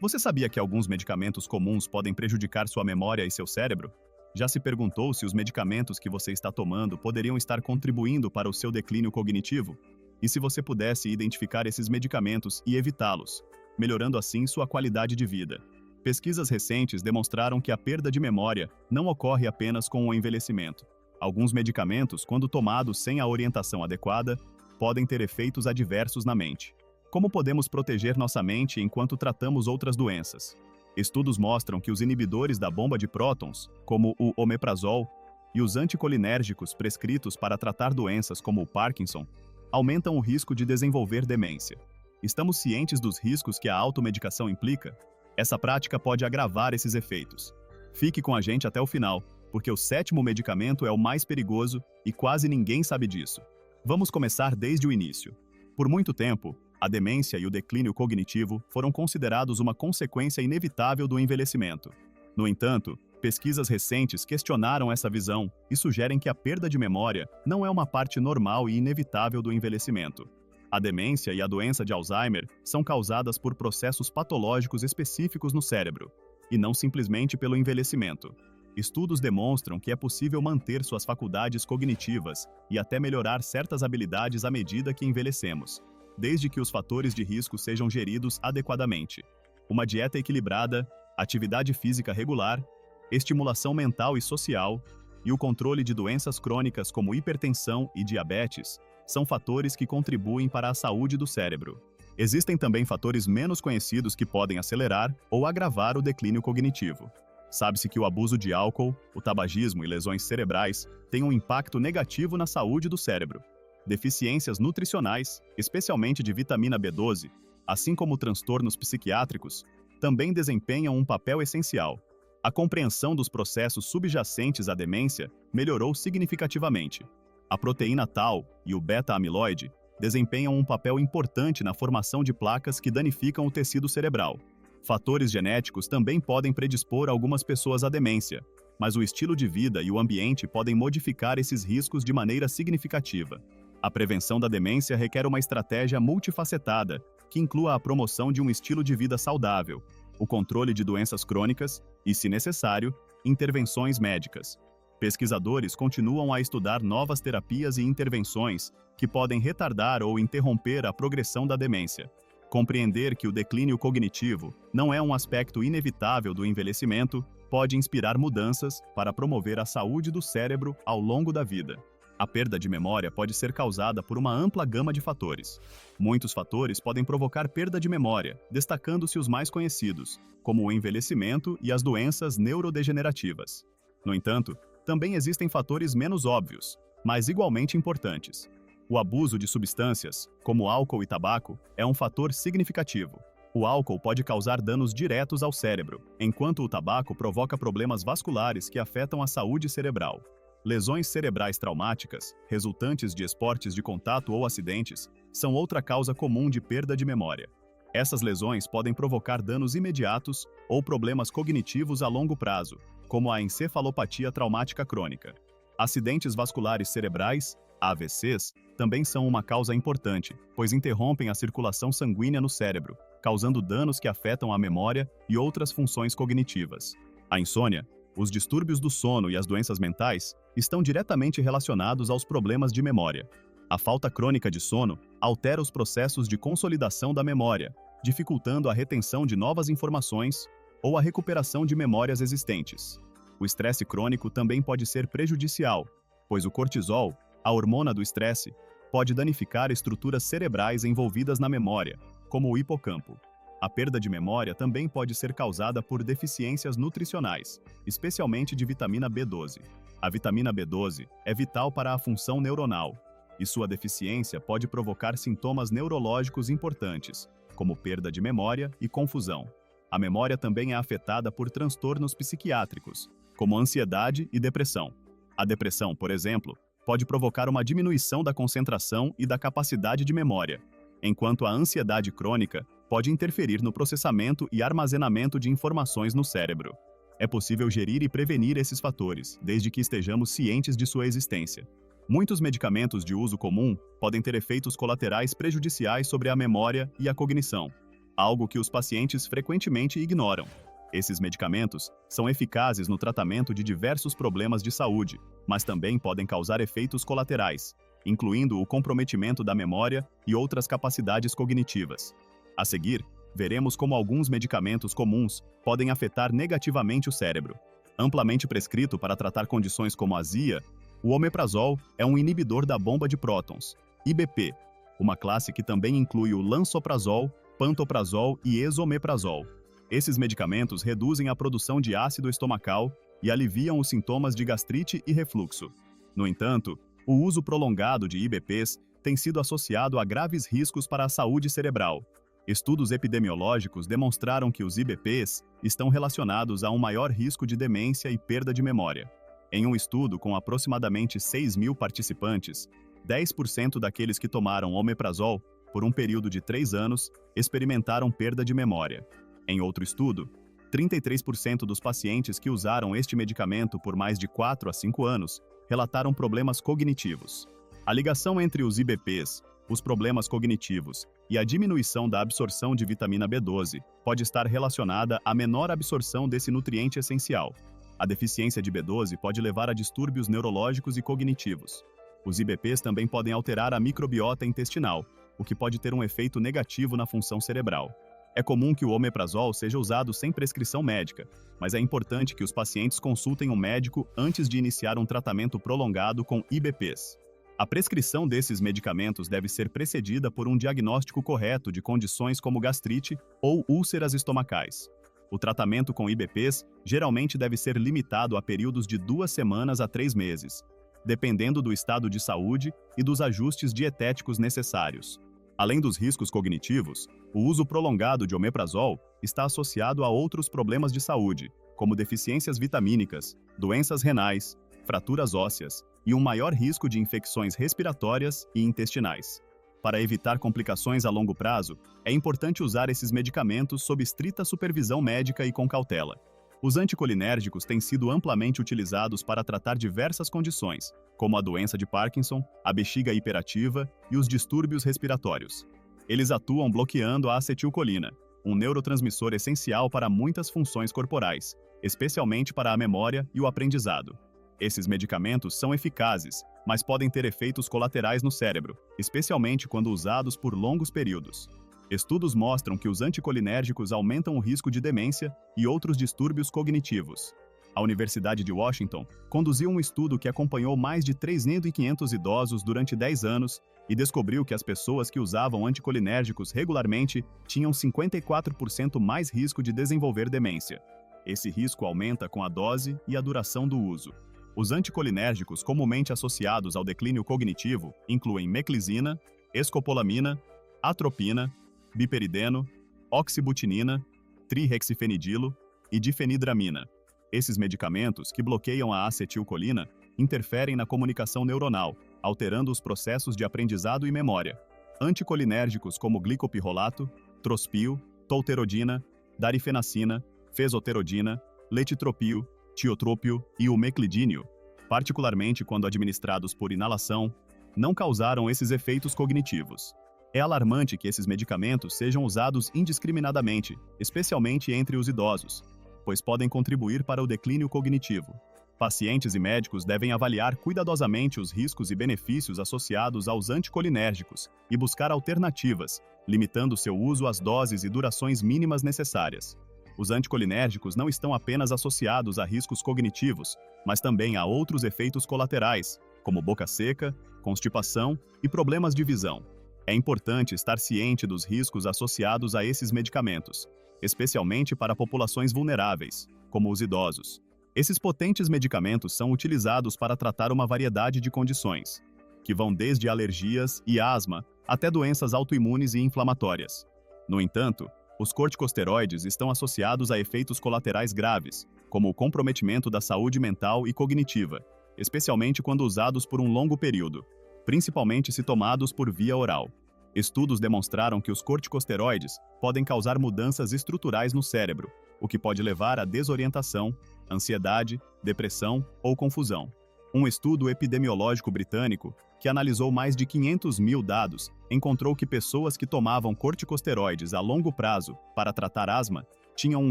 Você sabia que alguns medicamentos comuns podem prejudicar sua memória e seu cérebro? Já se perguntou se os medicamentos que você está tomando poderiam estar contribuindo para o seu declínio cognitivo? E se você pudesse identificar esses medicamentos e evitá-los, melhorando assim sua qualidade de vida? Pesquisas recentes demonstraram que a perda de memória não ocorre apenas com o envelhecimento. Alguns medicamentos, quando tomados sem a orientação adequada, podem ter efeitos adversos na mente. Como podemos proteger nossa mente enquanto tratamos outras doenças? Estudos mostram que os inibidores da bomba de prótons, como o omeprazol, e os anticolinérgicos prescritos para tratar doenças como o Parkinson, aumentam o risco de desenvolver demência. Estamos cientes dos riscos que a automedicação implica? Essa prática pode agravar esses efeitos. Fique com a gente até o final, porque o sétimo medicamento é o mais perigoso e quase ninguém sabe disso. Vamos começar desde o início. Por muito tempo, a demência e o declínio cognitivo foram considerados uma consequência inevitável do envelhecimento. No entanto, pesquisas recentes questionaram essa visão e sugerem que a perda de memória não é uma parte normal e inevitável do envelhecimento. A demência e a doença de Alzheimer são causadas por processos patológicos específicos no cérebro, e não simplesmente pelo envelhecimento. Estudos demonstram que é possível manter suas faculdades cognitivas e até melhorar certas habilidades à medida que envelhecemos, desde que os fatores de risco sejam geridos adequadamente. Uma dieta equilibrada, atividade física regular, estimulação mental e social, e o controle de doenças crônicas como hipertensão e diabetes são fatores que contribuem para a saúde do cérebro. Existem também fatores menos conhecidos que podem acelerar ou agravar o declínio cognitivo. Sabe-se que o abuso de álcool, o tabagismo e lesões cerebrais têm um impacto negativo na saúde do cérebro. Deficiências nutricionais, especialmente de vitamina B12, assim como transtornos psiquiátricos, também desempenham um papel essencial. A compreensão dos processos subjacentes à demência melhorou significativamente. A proteína tau e o beta-amiloide desempenham um papel importante na formação de placas que danificam o tecido cerebral. Fatores genéticos também podem predispor algumas pessoas à demência, mas o estilo de vida e o ambiente podem modificar esses riscos de maneira significativa. A prevenção da demência requer uma estratégia multifacetada, que inclua a promoção de um estilo de vida saudável, o controle de doenças crônicas e, se necessário, intervenções médicas. Pesquisadores continuam a estudar novas terapias e intervenções que podem retardar ou interromper a progressão da demência. Compreender que o declínio cognitivo não é um aspecto inevitável do envelhecimento pode inspirar mudanças para promover a saúde do cérebro ao longo da vida. A perda de memória pode ser causada por uma ampla gama de fatores. Muitos fatores podem provocar perda de memória, destacando-se os mais conhecidos, como o envelhecimento e as doenças neurodegenerativas. No entanto, também existem fatores menos óbvios, mas igualmente importantes. O abuso de substâncias, como álcool e tabaco, é um fator significativo. O álcool pode causar danos diretos ao cérebro, enquanto o tabaco provoca problemas vasculares que afetam a saúde cerebral. Lesões cerebrais traumáticas, resultantes de esportes de contato ou acidentes, são outra causa comum de perda de memória. Essas lesões podem provocar danos imediatos ou problemas cognitivos a longo prazo, como a encefalopatia traumática crônica. Acidentes vasculares cerebrais, AVCs, também são uma causa importante, pois interrompem a circulação sanguínea no cérebro, causando danos que afetam a memória e outras funções cognitivas. A insônia, os distúrbios do sono e as doenças mentais estão diretamente relacionados aos problemas de memória. A falta crônica de sono altera os processos de consolidação da memória, dificultando a retenção de novas informações ou a recuperação de memórias existentes. O estresse crônico também pode ser prejudicial, pois o cortisol, a hormona do estresse, pode danificar estruturas cerebrais envolvidas na memória, como o hipocampo. A perda de memória também pode ser causada por deficiências nutricionais, especialmente de vitamina B12. A vitamina B12 é vital para a função neuronal, e sua deficiência pode provocar sintomas neurológicos importantes, como perda de memória e confusão. A memória também é afetada por transtornos psiquiátricos, como ansiedade e depressão. A depressão, por exemplo, pode provocar uma diminuição da concentração e da capacidade de memória, enquanto a ansiedade crônica pode interferir no processamento e armazenamento de informações no cérebro. É possível gerir e prevenir esses fatores, desde que estejamos cientes de sua existência. Muitos medicamentos de uso comum podem ter efeitos colaterais prejudiciais sobre a memória e a cognição. algo que os pacientes frequentemente ignoram. Esses medicamentos são eficazes no tratamento de diversos problemas de saúde, mas também podem causar efeitos colaterais, incluindo o comprometimento da memória e outras capacidades cognitivas. A seguir, veremos como alguns medicamentos comuns podem afetar negativamente o cérebro. Amplamente prescrito para tratar condições como azia, o omeprazol é um inibidor da bomba de prótons, IBP, uma classe que também inclui o lansoprazol, pantoprazol e esomeprazol. Esses medicamentos reduzem a produção de ácido estomacal e aliviam os sintomas de gastrite e refluxo. No entanto, o uso prolongado de IBPs tem sido associado a graves riscos para a saúde cerebral. Estudos epidemiológicos demonstraram que os IBPs estão relacionados a um maior risco de demência e perda de memória. Em um estudo com aproximadamente 6.000 participantes, 10% daqueles que tomaram omeprazol por um período de 3 anos experimentaram perda de memória. Em outro estudo, 33% dos pacientes que usaram este medicamento por mais de 4 a 5 anos relataram problemas cognitivos. A ligação entre os IBPs, os problemas cognitivos e a diminuição da absorção de vitamina B12 pode estar relacionada à menor absorção desse nutriente essencial. A deficiência de B12 pode levar a distúrbios neurológicos e cognitivos. Os IBPs também podem alterar a microbiota intestinal, o que pode ter um efeito negativo na função cerebral. É comum que o omeprazol seja usado sem prescrição médica, mas é importante que os pacientes consultem um médico antes de iniciar um tratamento prolongado com IBPs. A prescrição desses medicamentos deve ser precedida por um diagnóstico correto de condições como gastrite ou úlceras estomacais. O tratamento com IBPs geralmente deve ser limitado a períodos de 2 semanas a 3 meses, dependendo do estado de saúde e dos ajustes dietéticos necessários. Além dos riscos cognitivos, o uso prolongado de omeprazol está associado a outros problemas de saúde, como deficiências vitamínicas, doenças renais, fraturas ósseas e um maior risco de infecções respiratórias e intestinais. Para evitar complicações a longo prazo, é importante usar esses medicamentos sob estrita supervisão médica e com cautela. Os anticolinérgicos têm sido amplamente utilizados para tratar diversas condições, como a doença de Parkinson, a bexiga hiperativa e os distúrbios respiratórios. Eles atuam bloqueando a acetilcolina, um neurotransmissor essencial para muitas funções corporais, especialmente para a memória e o aprendizado. Esses medicamentos são eficazes, mas podem ter efeitos colaterais no cérebro, especialmente quando usados por longos períodos. Estudos mostram que os anticolinérgicos aumentam o risco de demência e outros distúrbios cognitivos. A Universidade de Washington conduziu um estudo que acompanhou mais de 3.500 idosos durante 10 anos e descobriu que as pessoas que usavam anticolinérgicos regularmente tinham 54% mais risco de desenvolver demência. Esse risco aumenta com a dose e a duração do uso. Os anticolinérgicos comumente associados ao declínio cognitivo incluem meclizina, escopolamina, atropina, biperideno, oxibutinina, trihexifenidilo e difenidramina. Esses medicamentos, que bloqueiam a acetilcolina, interferem na comunicação neuronal, alterando os processos de aprendizado e memória. Anticolinérgicos como glicopirrolato, trospio, tolterodina, darifenacina, fesoterodina, letitropio, tiotrópio e o meclidínio, particularmente quando administrados por inalação, não causaram esses efeitos cognitivos. É alarmante que esses medicamentos sejam usados indiscriminadamente, especialmente entre os idosos, pois podem contribuir para o declínio cognitivo. Pacientes e médicos devem avaliar cuidadosamente os riscos e benefícios associados aos anticolinérgicos e buscar alternativas, limitando seu uso às doses e durações mínimas necessárias. Os anticolinérgicos não estão apenas associados a riscos cognitivos, mas também a outros efeitos colaterais, como boca seca, constipação e problemas de visão. É importante estar ciente dos riscos associados a esses medicamentos, especialmente para populações vulneráveis, como os idosos. Esses potentes medicamentos são utilizados para tratar uma variedade de condições, que vão desde alergias e asma até doenças autoimunes e inflamatórias. No entanto, os corticosteroides estão associados a efeitos colaterais graves, como o comprometimento da saúde mental e cognitiva, especialmente quando usados por um longo período, principalmente se tomados por via oral. Estudos demonstraram que os corticosteroides podem causar mudanças estruturais no cérebro, o que pode levar a desorientação, ansiedade, depressão ou confusão. Um estudo epidemiológico britânico que analisou mais de 500 mil dados, encontrou que pessoas que tomavam corticosteroides a longo prazo para tratar asma tinham um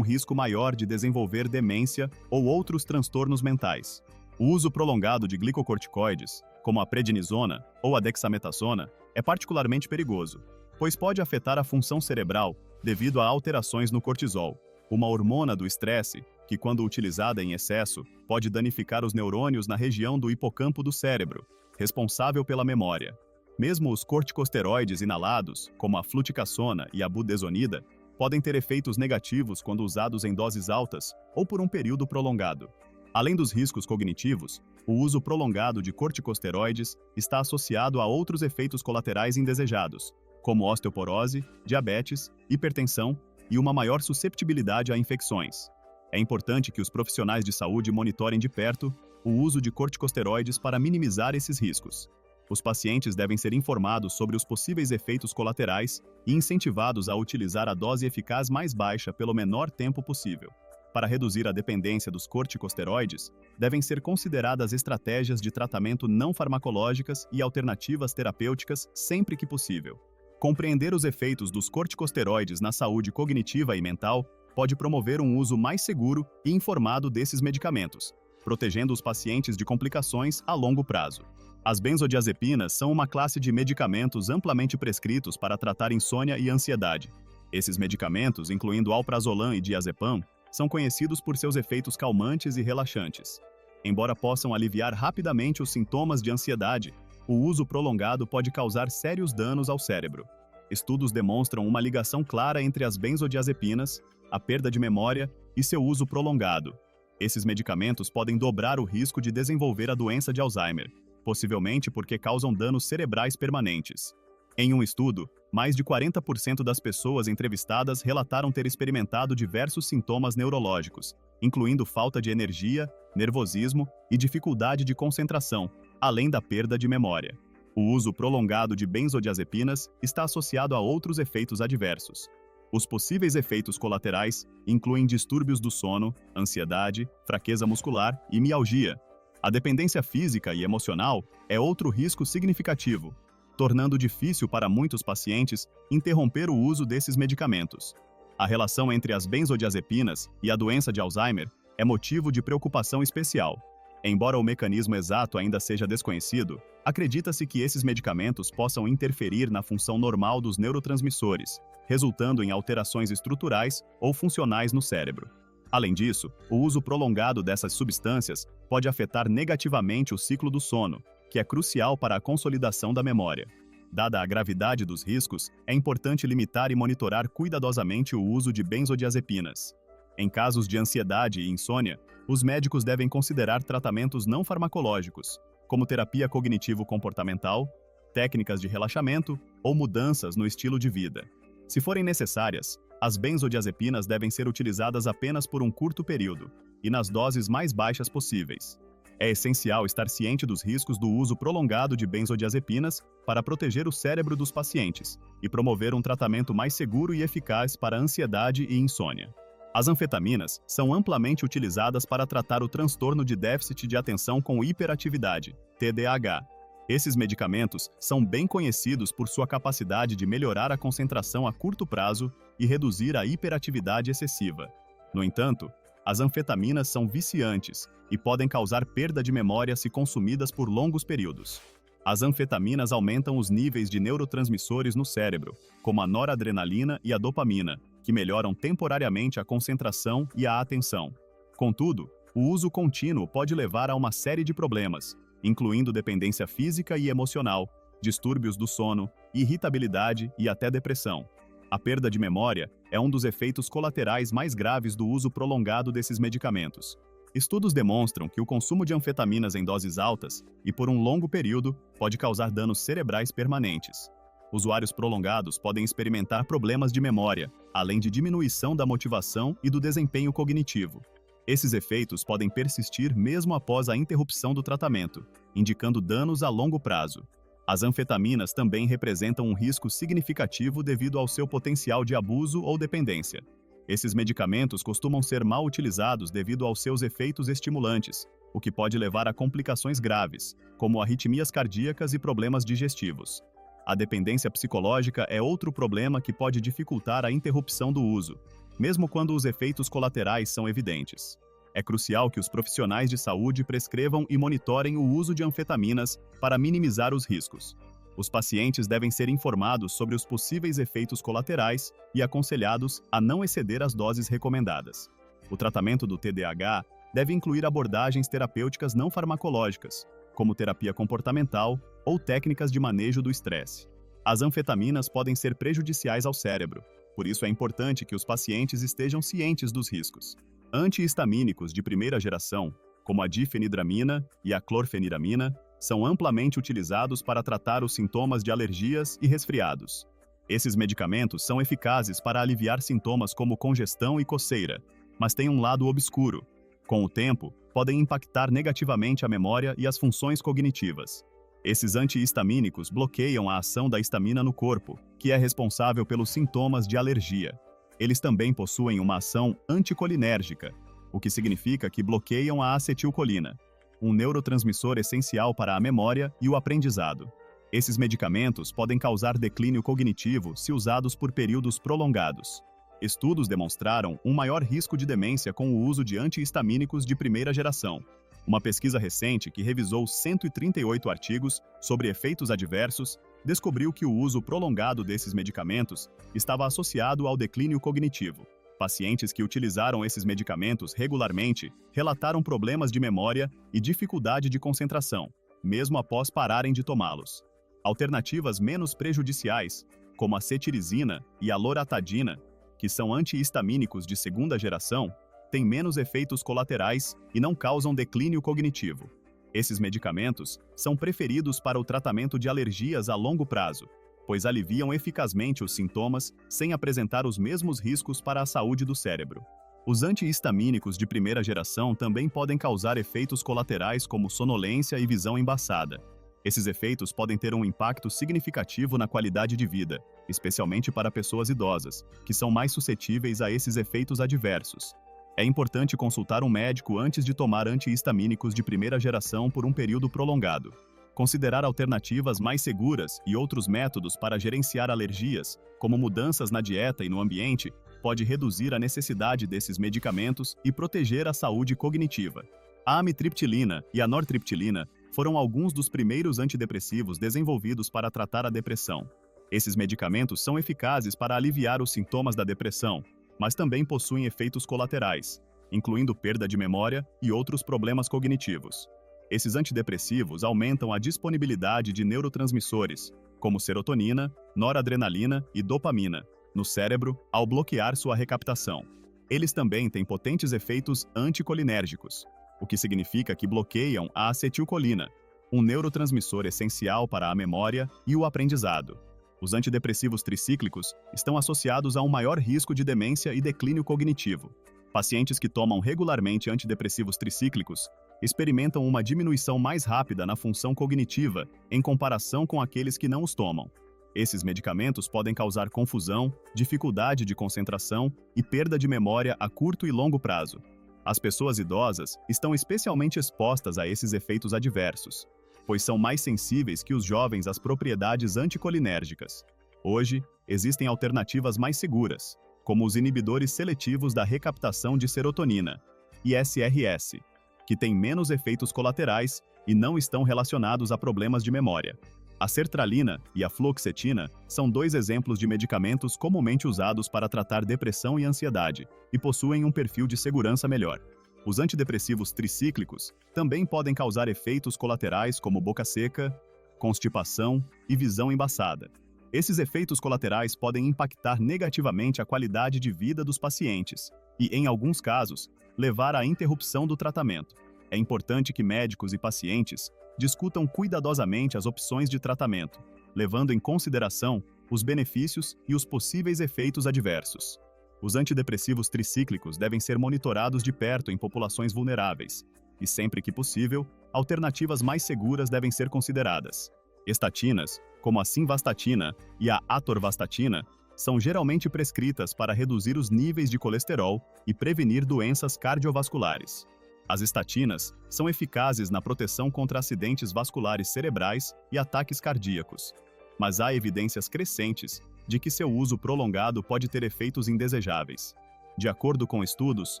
risco maior de desenvolver demência ou outros transtornos mentais. O uso prolongado de glicocorticoides, como a prednisona ou a dexametasona, é particularmente perigoso, pois pode afetar a função cerebral devido a alterações no cortisol, uma hormona do estresse que, quando utilizada em excesso, pode danificar os neurônios na região do hipocampo do cérebro, responsável pela memória. Mesmo os corticosteroides inalados, como a fluticasona e a budesonida, podem ter efeitos negativos quando usados em doses altas ou por um período prolongado. Além dos riscos cognitivos, o uso prolongado de corticosteroides está associado a outros efeitos colaterais indesejados, como osteoporose, diabetes, hipertensão e uma maior susceptibilidade a infecções. É importante que os profissionais de saúde monitorem de perto o uso de corticosteroides para minimizar esses riscos. Os pacientes devem ser informados sobre os possíveis efeitos colaterais e incentivados a utilizar a dose eficaz mais baixa pelo menor tempo possível. Para reduzir a dependência dos corticosteroides, devem ser consideradas estratégias de tratamento não farmacológicas e alternativas terapêuticas sempre que possível. Compreender os efeitos dos corticosteroides na saúde cognitiva e mental pode promover um uso mais seguro e informado desses medicamentos, protegendo os pacientes de complicações a longo prazo. As benzodiazepinas são uma classe de medicamentos amplamente prescritos para tratar insônia e ansiedade. Esses medicamentos, incluindo alprazolam e diazepam, são conhecidos por seus efeitos calmantes e relaxantes. Embora possam aliviar rapidamente os sintomas de ansiedade, o uso prolongado pode causar sérios danos ao cérebro. Estudos demonstram uma ligação clara entre as benzodiazepinas, a perda de memória e seu uso prolongado. Esses medicamentos podem dobrar o risco de desenvolver a doença de Alzheimer, possivelmente porque causam danos cerebrais permanentes. Em um estudo, mais de 40% das pessoas entrevistadas relataram ter experimentado diversos sintomas neurológicos, incluindo falta de energia, nervosismo e dificuldade de concentração, além da perda de memória. O uso prolongado de benzodiazepinas está associado a outros efeitos adversos. Os possíveis efeitos colaterais incluem distúrbios do sono, ansiedade, fraqueza muscular e mialgia. A dependência física e emocional é outro risco significativo, tornando difícil para muitos pacientes interromper o uso desses medicamentos. A relação entre as benzodiazepinas e a doença de Alzheimer é motivo de preocupação especial. Embora o mecanismo exato ainda seja desconhecido, acredita-se que esses medicamentos possam interferir na função normal dos neurotransmissores, resultando em alterações estruturais ou funcionais no cérebro. Além disso, o uso prolongado dessas substâncias pode afetar negativamente o ciclo do sono, que é crucial para a consolidação da memória. Dada a gravidade dos riscos, é importante limitar e monitorar cuidadosamente o uso de benzodiazepinas. Em casos de ansiedade e insônia, os médicos devem considerar tratamentos não farmacológicos, como terapia cognitivo-comportamental, técnicas de relaxamento ou mudanças no estilo de vida. Se forem necessárias, as benzodiazepinas devem ser utilizadas apenas por um curto período e nas doses mais baixas possíveis. É essencial estar ciente dos riscos do uso prolongado de benzodiazepinas para proteger o cérebro dos pacientes e promover um tratamento mais seguro e eficaz para ansiedade e insônia. As anfetaminas são amplamente utilizadas para tratar o transtorno de déficit de atenção com hiperatividade, TDAH. Esses medicamentos são bem conhecidos por sua capacidade de melhorar a concentração a curto prazo e reduzir a hiperatividade excessiva. No entanto, as anfetaminas são viciantes e podem causar perda de memória se consumidas por longos períodos. As anfetaminas aumentam os níveis de neurotransmissores no cérebro, como a noradrenalina e a dopamina, que melhoram temporariamente a concentração e a atenção. Contudo, o uso contínuo pode levar a uma série de problemas, incluindo dependência física e emocional, distúrbios do sono, irritabilidade e até depressão. A perda de memória é um dos efeitos colaterais mais graves do uso prolongado desses medicamentos. Estudos demonstram que o consumo de anfetaminas em doses altas e por um longo período pode causar danos cerebrais permanentes. Usuários prolongados podem experimentar problemas de memória, além de diminuição da motivação e do desempenho cognitivo. Esses efeitos podem persistir mesmo após a interrupção do tratamento, indicando danos a longo prazo. As anfetaminas também representam um risco significativo devido ao seu potencial de abuso ou dependência. Esses medicamentos costumam ser mal utilizados devido aos seus efeitos estimulantes, o que pode levar a complicações graves, como arritmias cardíacas e problemas digestivos. A dependência psicológica é outro problema que pode dificultar a interrupção do uso, mesmo quando os efeitos colaterais são evidentes. É crucial que os profissionais de saúde prescrevam e monitorem o uso de anfetaminas para minimizar os riscos. Os pacientes devem ser informados sobre os possíveis efeitos colaterais e aconselhados a não exceder as doses recomendadas. O tratamento do TDAH deve incluir abordagens terapêuticas não farmacológicas, como terapia comportamental ou técnicas de manejo do estresse. As anfetaminas podem ser prejudiciais ao cérebro, por isso é importante que os pacientes estejam cientes dos riscos. Antihistamínicos de primeira geração, como a difenidramina e a clorfeniramina, são amplamente utilizados para tratar os sintomas de alergias e resfriados. Esses medicamentos são eficazes para aliviar sintomas como congestão e coceira, mas têm um lado obscuro. Com o tempo, podem impactar negativamente a memória e as funções cognitivas. Esses antihistamínicos bloqueiam a ação da histamina no corpo, que é responsável pelos sintomas de alergia. Eles também possuem uma ação anticolinérgica, o que significa que bloqueiam a acetilcolina, um neurotransmissor essencial para a memória e o aprendizado. Esses medicamentos podem causar declínio cognitivo se usados por períodos prolongados. Estudos demonstraram um maior risco de demência com o uso de antihistamínicos de primeira geração. Uma pesquisa recente que revisou 138 artigos sobre efeitos adversos descobriu que o uso prolongado desses medicamentos estava associado ao declínio cognitivo. Pacientes que utilizaram esses medicamentos regularmente relataram problemas de memória e dificuldade de concentração, mesmo após pararem de tomá-los. Alternativas menos prejudiciais, como a cetirizina e a loratadina, que são antihistamínicos de segunda geração, têm menos efeitos colaterais e não causam declínio cognitivo. Esses medicamentos são preferidos para o tratamento de alergias a longo prazo, pois aliviam eficazmente os sintomas sem apresentar os mesmos riscos para a saúde do cérebro. Os antihistamínicos de primeira geração também podem causar efeitos colaterais como sonolência e visão embaçada. Esses efeitos podem ter um impacto significativo na qualidade de vida, especialmente para pessoas idosas, que são mais suscetíveis a esses efeitos adversos. É importante consultar um médico antes de tomar antihistamínicos de primeira geração por um período prolongado. Considerar alternativas mais seguras e outros métodos para gerenciar alergias, como mudanças na dieta e no ambiente, pode reduzir a necessidade desses medicamentos e proteger a saúde cognitiva. A amitriptilina e a nortriptilina foram alguns dos primeiros antidepressivos desenvolvidos para tratar a depressão. Esses medicamentos são eficazes para aliviar os sintomas da depressão, mas também possuem efeitos colaterais, incluindo perda de memória e outros problemas cognitivos. Esses antidepressivos aumentam a disponibilidade de neurotransmissores, como serotonina, noradrenalina e dopamina, no cérebro ao bloquear sua recaptação. Eles também têm potentes efeitos anticolinérgicos, o que significa que bloqueiam a acetilcolina, um neurotransmissor essencial para a memória e o aprendizado. Os antidepressivos tricíclicos estão associados a um maior risco de demência e declínio cognitivo. Pacientes que tomam regularmente antidepressivos tricíclicos experimentam uma diminuição mais rápida na função cognitiva em comparação com aqueles que não os tomam. Esses medicamentos podem causar confusão, dificuldade de concentração e perda de memória a curto e longo prazo. As pessoas idosas estão especialmente expostas a esses efeitos adversos, pois são mais sensíveis que os jovens às propriedades anticolinérgicas. Hoje, existem alternativas mais seguras, como os inibidores seletivos da recaptação de serotonina, ISRS, que têm menos efeitos colaterais e não estão relacionados a problemas de memória. A sertralina e a fluoxetina são dois exemplos de medicamentos comumente usados para tratar depressão e ansiedade e possuem um perfil de segurança melhor. Os antidepressivos tricíclicos também podem causar efeitos colaterais como boca seca, constipação e visão embaçada. Esses efeitos colaterais podem impactar negativamente a qualidade de vida dos pacientes e, em alguns casos, levar à interrupção do tratamento. É importante que médicos e pacientes discutam cuidadosamente as opções de tratamento, levando em consideração os benefícios e os possíveis efeitos adversos. Os antidepressivos tricíclicos devem ser monitorados de perto em populações vulneráveis, e sempre que possível, alternativas mais seguras devem ser consideradas. Estatinas, como a simvastatina e a atorvastatina, são geralmente prescritas para reduzir os níveis de colesterol e prevenir doenças cardiovasculares. As estatinas são eficazes na proteção contra acidentes vasculares cerebrais e ataques cardíacos, mas há evidências crescentes de que seu uso prolongado pode ter efeitos indesejáveis. De acordo com estudos,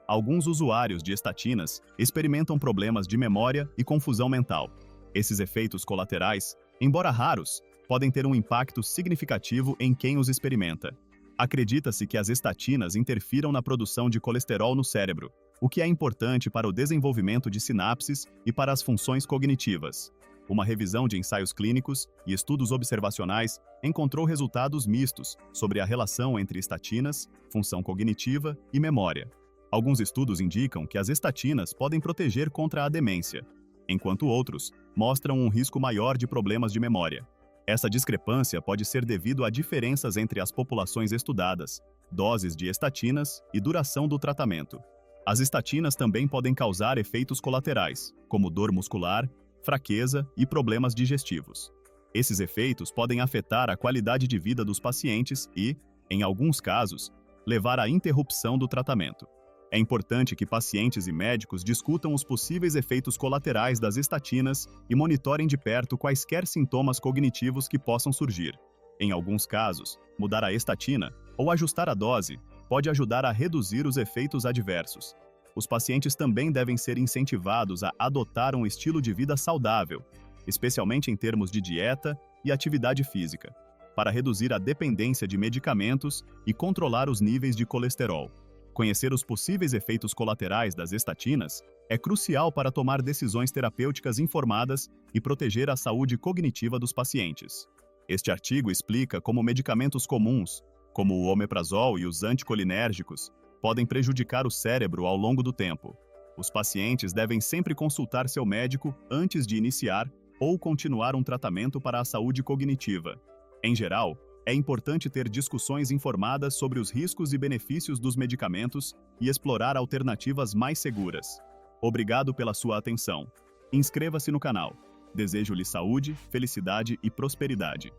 alguns usuários de estatinas experimentam problemas de memória e confusão mental. Esses efeitos colaterais, embora raros, podem ter um impacto significativo em quem os experimenta. Acredita-se que as estatinas interfiram na produção de colesterol no cérebro, o que é importante para o desenvolvimento de sinapses e para as funções cognitivas. Uma revisão de ensaios clínicos e estudos observacionais encontrou resultados mistos sobre a relação entre estatinas, função cognitiva e memória. Alguns estudos indicam que as estatinas podem proteger contra a demência, enquanto outros mostram um risco maior de problemas de memória. Essa discrepância pode ser devido a diferenças entre as populações estudadas, doses de estatinas e duração do tratamento. As estatinas também podem causar efeitos colaterais, como dor muscular, fraqueza e problemas digestivos. Esses efeitos podem afetar a qualidade de vida dos pacientes e, em alguns casos, levar à interrupção do tratamento. É importante que pacientes e médicos discutam os possíveis efeitos colaterais das estatinas e monitorem de perto quaisquer sintomas cognitivos que possam surgir. Em alguns casos, mudar a estatina ou ajustar a dose pode ajudar a reduzir os efeitos adversos. Os pacientes também devem ser incentivados a adotar um estilo de vida saudável, especialmente em termos de dieta e atividade física, para reduzir a dependência de medicamentos e controlar os níveis de colesterol. Conhecer os possíveis efeitos colaterais das estatinas é crucial para tomar decisões terapêuticas informadas e proteger a saúde cognitiva dos pacientes. Este artigo explica como medicamentos comuns, como o omeprazol e os anticolinérgicos, podem prejudicar o cérebro ao longo do tempo. Os pacientes devem sempre consultar seu médico antes de iniciar ou continuar um tratamento para a saúde cognitiva. Em geral, é importante ter discussões informadas sobre os riscos e benefícios dos medicamentos e explorar alternativas mais seguras. Obrigado pela sua atenção. Inscreva-se no canal. Desejo-lhe saúde, felicidade e prosperidade.